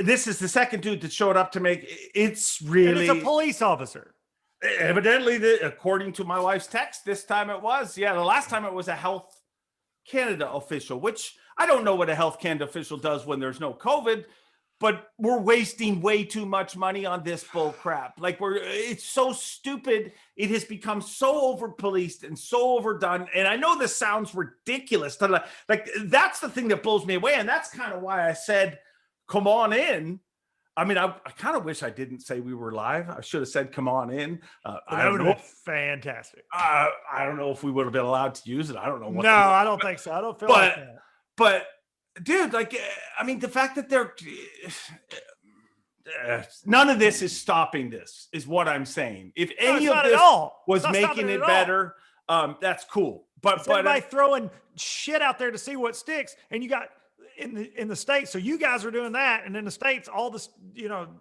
Speaker 3: this is the second dude that showed up to make. It's really.
Speaker 2: And it's a police officer.
Speaker 3: Evidently, according to my wife's text, this time it was. Yeah, the last time it was a Health Canada official, which I don't know what a Health Canada official does when there's no COVID. But we're wasting way too much money on this bull crap. Like it's so stupid. It has become so over policed and so overdone. And I know this sounds ridiculous. Like that's the thing that blows me away. And that's kind of why I said, come on in. I mean, I kind of wish I didn't say we were live. I should have said, come on in.
Speaker 2: That would have been fantastic.
Speaker 3: I don't know if we would have been allowed to use it. I don't know.
Speaker 2: I don't think so. I don't feel like that.
Speaker 3: But dude, like, I mean, the fact that they're none of this is stopping this, is what I'm saying. If any of this was making it better, that's cool. But
Speaker 2: everybody throwing shit out there to see what sticks, and you got in the states. So you guys are doing that, and in the states, all this,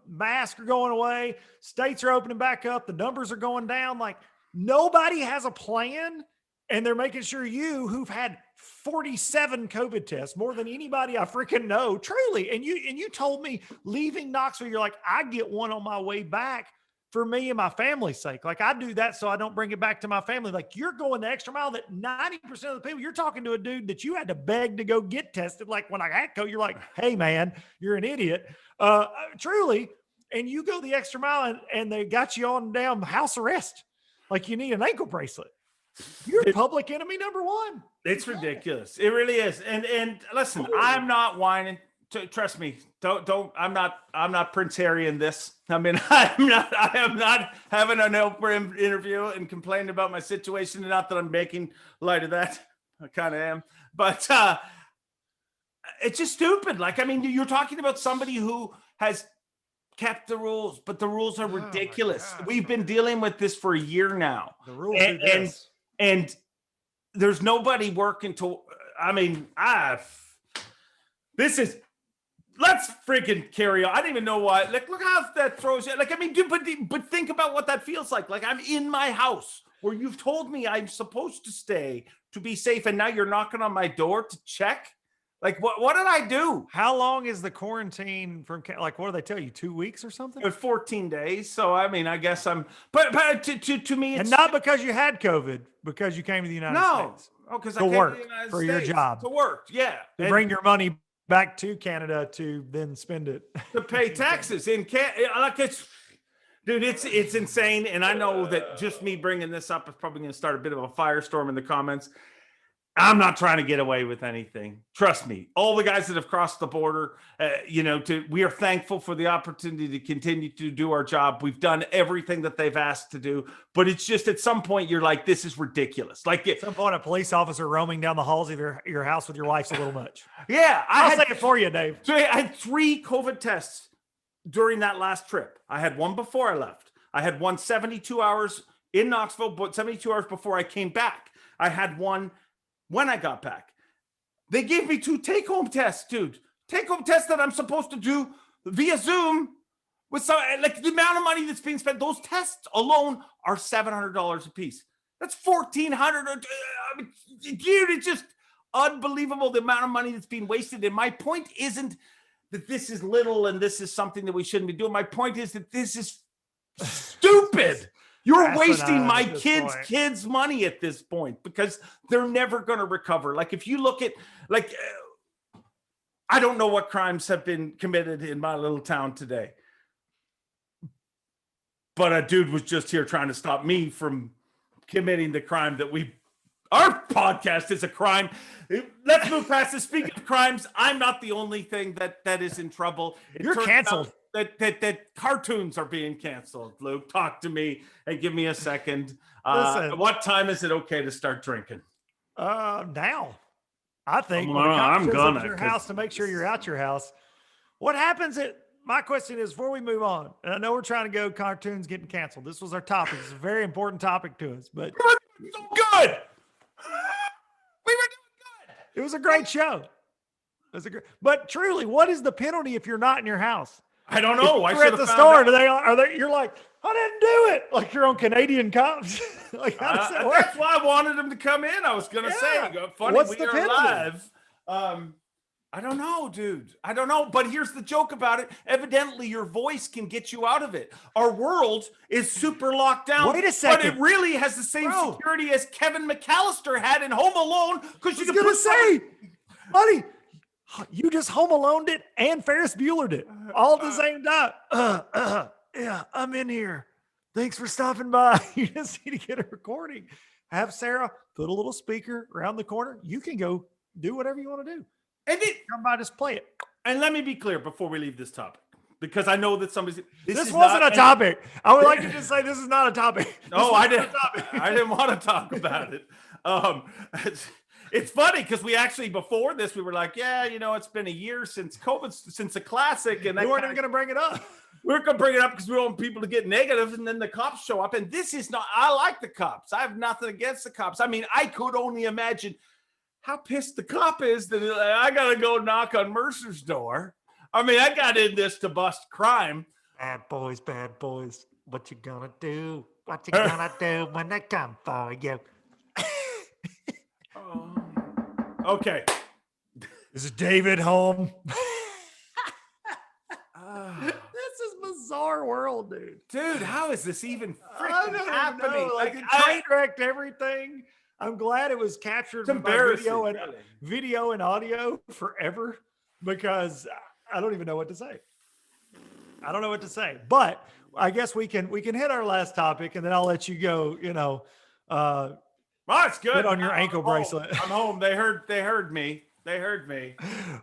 Speaker 2: masks are going away. States are opening back up. The numbers are going down. Like, nobody has a plan, and they're making sure you, who've had 47 COVID tests, more than anybody I freaking know, truly. And you told me leaving Knoxville, you're like, I get one on my way back for me and my family's sake. Like, I do that so I don't bring it back to my family. Like, you're going the extra mile that 90% of the people, you're talking to a dude that you had to beg to go get tested. Like, when I had COVID, you're like, hey man, you're an idiot. Truly. And you go the extra mile and they got you on down house arrest. Like, you need an ankle bracelet. You're public enemy number one.
Speaker 3: It's ridiculous. It really is. And listen, I'm not whining. Trust me. Don't. I'm not Prince Harry in this. I mean, I am not having an Oprah interview and complaining about my situation. Not that I'm making light of that. I kind of am, but it's just stupid. Like, I mean, you're talking about somebody who has kept the rules, but the rules are ridiculous. We've been dealing with this for a year now.
Speaker 2: The rules
Speaker 3: and there's nobody working to. I mean, let's freaking carry on. I don't even know why. Like, look how that throws you. Like, I mean, dude, but think about what that feels like. Like, I'm in my house where you've told me I'm supposed to stay to be safe, and now you're knocking on my door to check. Like, what did I do?
Speaker 2: How long is the quarantine from, like, what do they tell you, 2 weeks or something?
Speaker 3: It was 14 days. So, I mean, I guess but to me, it's.
Speaker 2: And not because you had COVID, because you came to the United States.
Speaker 3: Oh, because
Speaker 2: I came
Speaker 3: work
Speaker 2: to the United States. Your job.
Speaker 3: To work, yeah.
Speaker 2: To bring your money back to Canada to then spend it.
Speaker 3: To pay taxes in Canada. Like, it's insane. And I know that just me bringing this up is probably going to start a bit of a firestorm in the comments. I'm not trying to get away with anything. Trust me. All the guys that have crossed the border, we are thankful for the opportunity to continue to do our job. We've done everything that they've asked to do, but it's just at some point you're like, this is ridiculous. Like,
Speaker 2: at some point, a police officer roaming down the halls of your house with your wife's a little much.
Speaker 3: Yeah.
Speaker 2: I'll say it for you, Dave.
Speaker 3: So I had 3 COVID tests during that last trip. I had one before I left. I had one 72 hours in Knoxville, but 72 hours before I came back. I had one when I got back. They gave me 2 take-home tests, dude. Take-home tests that I'm supposed to do via Zoom with some, like, the amount of money that's being spent. Those tests alone are $700 a piece. That's $1,400. I mean, dude, it's just unbelievable the amount of money that's being wasted. And my point isn't that this is little and this is something that we shouldn't be doing. My point is that this is stupid. You're wasting my kids' money at this point because they're never going to recover. Like, if you look at, like, I don't know what crimes have been committed in my little town today, but a dude was just here trying to stop me from committing the crime that our podcast is a crime. Let's move past this. Speaking of crimes, I'm not the only thing that is in trouble.
Speaker 2: You're canceled.
Speaker 3: That cartoons are being canceled. Luke, talk to me and give me a second.
Speaker 2: Listen,
Speaker 3: what time is it okay to start drinking?
Speaker 2: Now. I think
Speaker 3: I'm gonna
Speaker 2: at your house to make sure you're out your house. What happens my question is, before we move on, and I know we're trying to go cartoons getting canceled. This was our topic. It's a very important topic to us, but
Speaker 3: we were so good. We were doing good.
Speaker 2: It was a great show. But truly, what is the penalty if you're not in your house?
Speaker 3: I don't know.
Speaker 2: You're at the store. You're like, I didn't do it. Like, you're on Canadian cops. Like, how does that work?
Speaker 3: That's why I wanted him to come in. I was going to say, funny,
Speaker 2: what's
Speaker 3: we
Speaker 2: the
Speaker 3: are
Speaker 2: penalty?
Speaker 3: live. I don't know, dude. I don't know. But here's the joke about it. Evidently, your voice can get you out of it. Our world is super locked down.
Speaker 2: Wait a second.
Speaker 3: But it really has the same security as Kevin McAllister had in Home Alone. Because you can
Speaker 2: say, buddy, you just Home Aloned it and Ferris Bueller'd it all at the same time. Yeah, I'm in here. Thanks for stopping by. You just need to get a recording. Have Sarah put a little speaker around the corner. You can go do whatever you want to do.
Speaker 3: And
Speaker 2: come by, just play it.
Speaker 3: And let me be clear before we leave this topic, because I know that
Speaker 2: this wasn't a topic. I would like to just say this is not a topic.
Speaker 3: No, I didn't want to talk about it. It's funny because we actually, before this, we were like, yeah, it's been a year since COVID, since the classic. And
Speaker 2: We weren't even going to bring it up.
Speaker 3: we're going to bring it up because we want people to get negative, and then the cops show up. And this is not, I like the cops. I have nothing against the cops. I mean, I could only imagine how pissed the cop is that I got to go knock on Mercer's door. I mean, I got in this to bust crime.
Speaker 2: Bad boys. What you gonna do? What you gonna do when they come for you?
Speaker 3: Okay.
Speaker 2: Is David home? This is bizarre world, dude.
Speaker 3: Dude, how is this even
Speaker 2: I
Speaker 3: freaking
Speaker 2: don't
Speaker 3: happening?
Speaker 2: know. Like, it train wrecked everything. I'm glad it was captured by video and audio forever, because I don't even know what to say. I don't know what to say, but I guess we can hit our last topic, and then I'll let you go.
Speaker 3: Oh, it's good.
Speaker 2: Put on your ankle bracelet.
Speaker 3: I'm home. They heard me.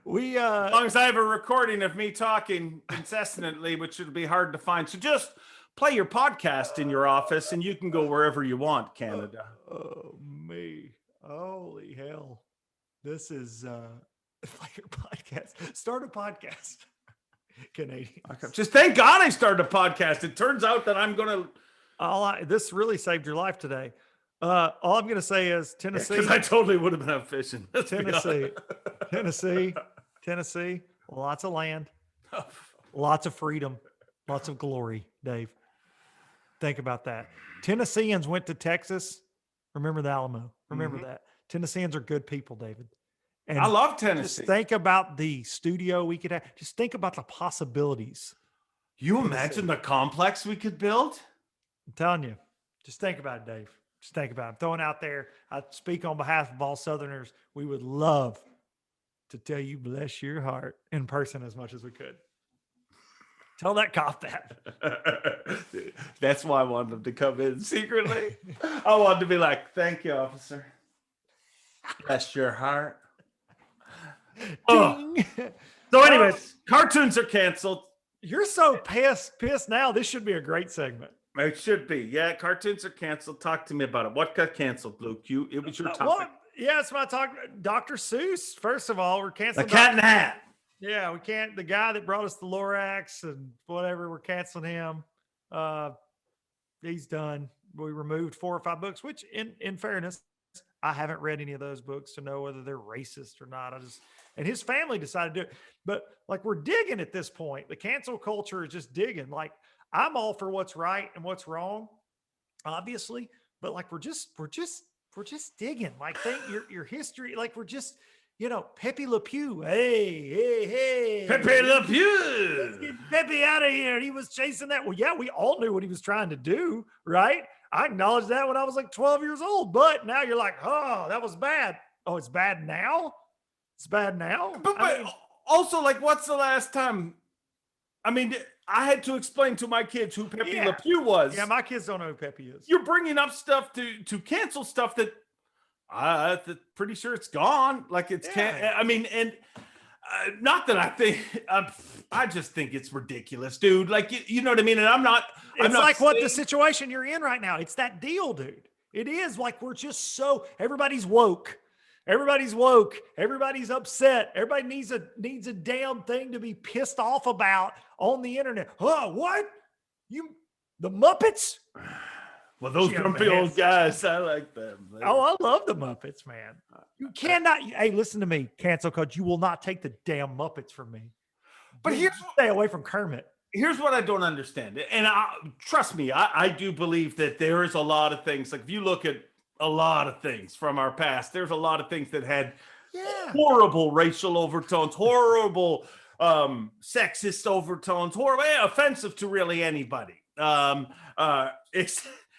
Speaker 2: We
Speaker 3: As long as I have a recording of me talking incessantly, which would be hard to find. So just play your podcast in your office, and you can go wherever you want, Canada.
Speaker 2: Oh, me. Holy hell. This is play your podcast. Start a podcast. Canadians.
Speaker 3: Just thank God I started a podcast. It turns out that I'm going to.
Speaker 2: This really saved your life today. All I'm going to say is Tennessee.
Speaker 3: Because I totally would have been out fishing.
Speaker 2: Tennessee. Lots of land, lots of freedom, lots of glory, Dave. Think about that. Tennesseans went to Texas. Remember the Alamo. Remember that. Tennesseans are good people, David. And
Speaker 3: I love Tennessee.
Speaker 2: Just think about the studio we could have. Just think about the possibilities.
Speaker 3: You imagine the complex we could build?
Speaker 2: I'm telling you. Just think about it, Dave. Just think about it. I'm throwing out there. I speak on behalf of all Southerners. We would love to tell you bless your heart in person as much as we could. Tell that cop that.
Speaker 3: That's why I wanted him to come in secretly. I wanted to be like, thank you, officer. Bless your heart.
Speaker 2: Ding.
Speaker 3: So anyways, cartoons are canceled.
Speaker 2: You're so pissed now. This should be a great segment.
Speaker 3: It should be. Yeah, cartoons are canceled. Talk to me about it. What got canceled, Luke? It was your topic.
Speaker 2: Yeah, it's my talk. Dr. Seuss, first of all, we're canceling.
Speaker 3: The Cat in the Hat.
Speaker 2: Yeah, we can't. The guy that brought us the Lorax and whatever, we're canceling him. He's done. We removed 4 or 5 books, which in fairness, I haven't read any of those books to know whether they're racist or not. And his family decided to do it. But like, we're digging at this point. The cancel culture is just digging. Like, I'm all for what's right and what's wrong, obviously, but like, we're just digging. Like, think your history. Like, we're just, Pepe Le Pew. Hey.
Speaker 3: Pepe Le Pew.
Speaker 2: Let's get Pepe out of here. He was chasing that. Well, yeah, we all knew what he was trying to do, right? I acknowledged that when I was like 12 years old, but now you're like, oh, that was bad. Oh, it's bad now? It's bad now?
Speaker 3: But also, like, what's the last time? I mean, I had to explain to my kids who Pepe Le Pew was.
Speaker 2: Yeah, my kids don't know who Pepe is.
Speaker 3: You're bringing up stuff to cancel stuff that I'm pretty sure it's gone. Like, it's not that I think, I just think it's ridiculous, dude. Like, you know what I mean? And I'm not
Speaker 2: like what the situation you're in right now. It's that deal, dude. It is like, we're just everybody's woke. Everybody's woke. Everybody's upset. Everybody needs a damn thing to be pissed off about on the internet. Oh, what? The Muppets?
Speaker 3: Well, those grumpy old guys, I like them.
Speaker 2: Oh, I love the Muppets, man. You cannot. Hey, listen to me, cancel coach. You will not take the damn Muppets from me.
Speaker 3: But
Speaker 2: stay away from Kermit.
Speaker 3: Here's what I don't understand. And trust me, I do believe that there is a lot of things. Like, if you look at a lot of things from our past, there's a lot of things that had horrible racial overtones, horrible sexist overtones, horrible, offensive to really anybody.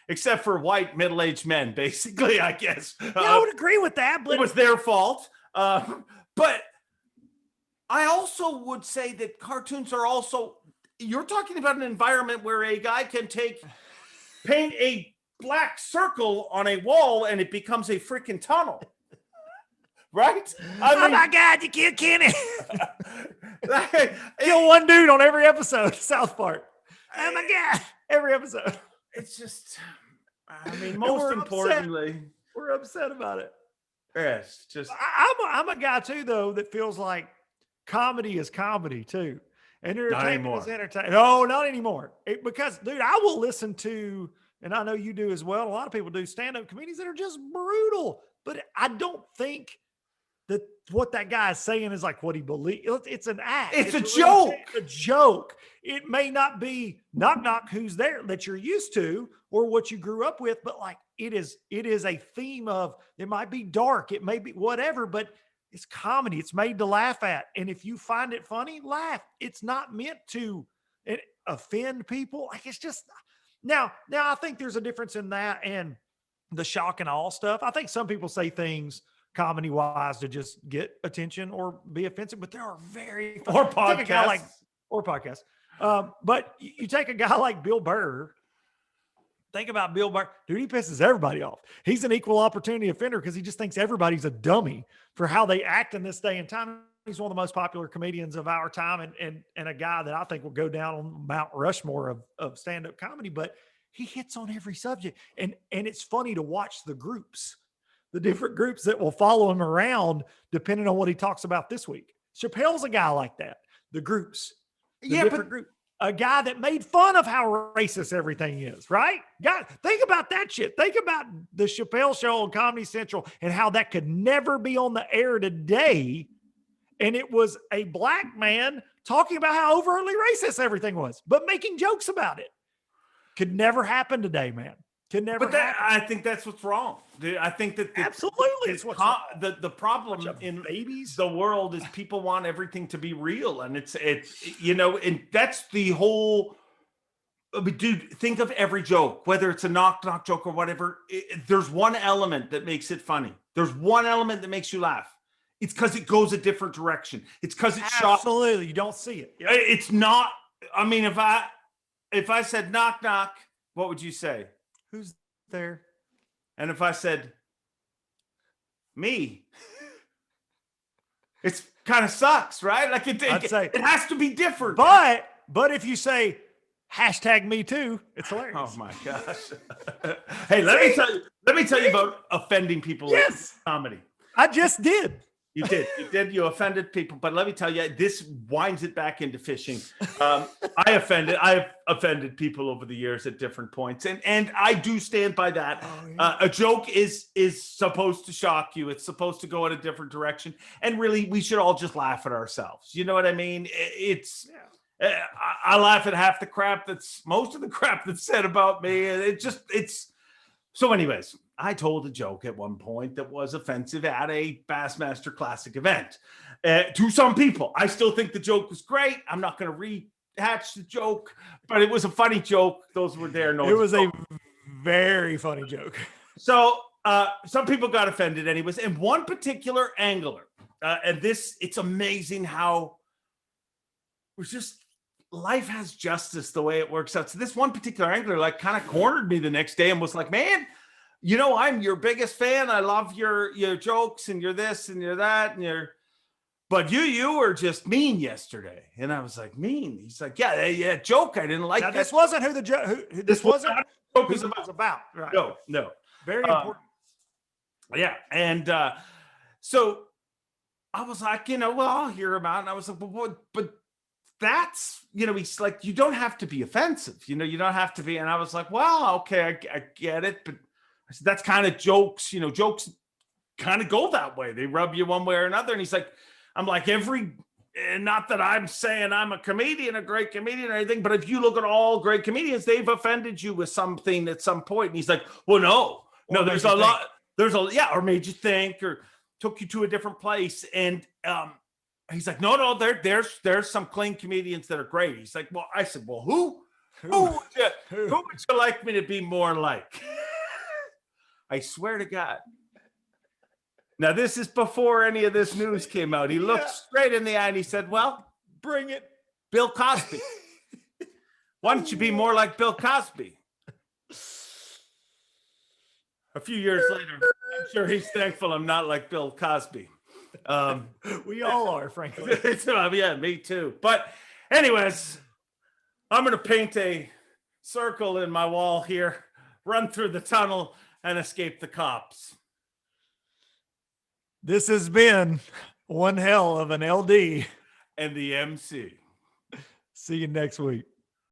Speaker 3: Except for white middle-aged men, basically, I guess.
Speaker 2: Yeah, I would agree with that. But
Speaker 3: it was their fault. But I also would say that cartoons are also, you're talking about an environment where a guy can paint a black circle on a wall and it becomes a freaking tunnel. Right?
Speaker 2: Oh my God, you killed Kenny. Kill one dude on every episode of South Park. Oh my God, every episode.
Speaker 3: It's just, most importantly,
Speaker 2: we're upset about it.
Speaker 3: Yes, just
Speaker 2: I'm a guy too, though, that feels like comedy is comedy too. And entertainment is entertainment. No, not anymore. Because, dude, I will listen to, and I know you do as well. A lot of people do stand-up comedians that are just brutal. But I don't think that what that guy is saying is like what he believes. It's an act.
Speaker 3: it's a joke.
Speaker 2: A joke. It may not be knock knock who's there that you're used to or what you grew up with, but like it is a theme of, it might be dark, it may be whatever, but it's comedy. It's made to laugh at. And if you find it funny, laugh. It's not meant to offend people. Like it's just now I think there's a difference in that and the shock and awe stuff. I think some people say things comedy wise to just get attention or be offensive, but there are very
Speaker 3: or podcasts
Speaker 2: but you take a guy like Bill Burr. Think about Bill Burr. Dude, he pisses everybody off. He's an equal opportunity offender because he just thinks everybody's a dummy for how they act in this day and time. He's one of the most popular comedians of our time and a guy that I think will go down on Mount Rushmore of stand-up comedy, but he hits on every subject. And it's funny to watch the groups, the different groups that will follow him around depending on what he talks about this week. Chappelle's a guy like that. The groups. Group. A guy that made fun of how racist everything is, right? God, think about that shit. Think about the Chappelle Show on Comedy Central and how that could never be on the air today. And it was a black man talking about how overtly racist everything was, but making jokes about it. Could never happen today, man. Could never happen.
Speaker 3: I think that's what's wrong. I think that
Speaker 2: absolutely
Speaker 3: it's the problem in babies the world is people want everything to be real, and it's and that's the whole. Dude, think of every joke, whether it's a knock joke or whatever. There's one element that makes it funny. There's one element that makes you laugh. It's because it goes a different direction. It's because it's shot.
Speaker 2: Absolutely, you don't see it.
Speaker 3: Yep. It's not. I mean, if I said knock, what would you say?
Speaker 2: Who's there?
Speaker 3: And if I said me, it's kind of sucks, right? Like it has to be different.
Speaker 2: But if you say #me too, it's hilarious.
Speaker 3: Oh my gosh! Hey, let me tell you about offending people.
Speaker 2: Yes,
Speaker 3: in comedy.
Speaker 2: I just did.
Speaker 3: You did. You offended people, but let me tell you, this winds it back into fishing. I've offended people over the years at different points, and I do stand by that. Oh, yeah. A joke is supposed to shock you. It's supposed to go in a different direction, and really, we should all just laugh at ourselves. You know what I mean? I laugh at half the crap most of the crap that's said about me, and it's. So, anyways. I told a joke at one point that was offensive at a Bassmaster Classic event to some people. I still think the joke was great. I'm not going to rehatch the joke, but it was a funny joke. Those were there.
Speaker 2: It was a very funny joke.
Speaker 3: So some people got offended anyways. And one particular angler, and it's amazing how it was just life has justice the way it works out. So this one particular angler like kind of cornered me the next day and was like, man, I'm your biggest fan. I love your jokes and you're this and you're that but you were just mean yesterday. And I was like, mean? He's like, yeah, joke. I didn't like
Speaker 2: now,
Speaker 3: that.
Speaker 2: This wasn't who the joke. This wasn't what the joke was about. Right.
Speaker 3: No.
Speaker 2: Very important.
Speaker 3: Yeah, and so I was like, well, I'll hear him out. And I was like, but that's, he's like, you don't have to be offensive. You don't have to be. And I was like, well, okay, I get it, but that's kind of jokes, jokes kind of go that way. They rub you one way or another. And he's like, I'm like, not that I'm saying I'm a great comedian or anything, but if you look at all great comedians, they've offended you with something at some point. And he's like, well, no, there's a lot, or made you think or took you to a different place. And he's like, no, there's some clean comedians that are great. He's like, well, I said, well, who would you like me to be more like? I swear to God. Now, this is before any of this news came out. He looked straight in the eye and he said, well,
Speaker 2: bring it.
Speaker 3: Bill Cosby. Why don't you be more like Bill Cosby? A few years later, I'm sure he's thankful I'm not like Bill Cosby.
Speaker 2: We all are, frankly.
Speaker 3: Yeah, me too. But anyways, I'm going to paint a circle in my wall here, run through the tunnel, and escape the cops.
Speaker 2: This has been one hell of an LD.
Speaker 3: And the MC.
Speaker 2: See you next week.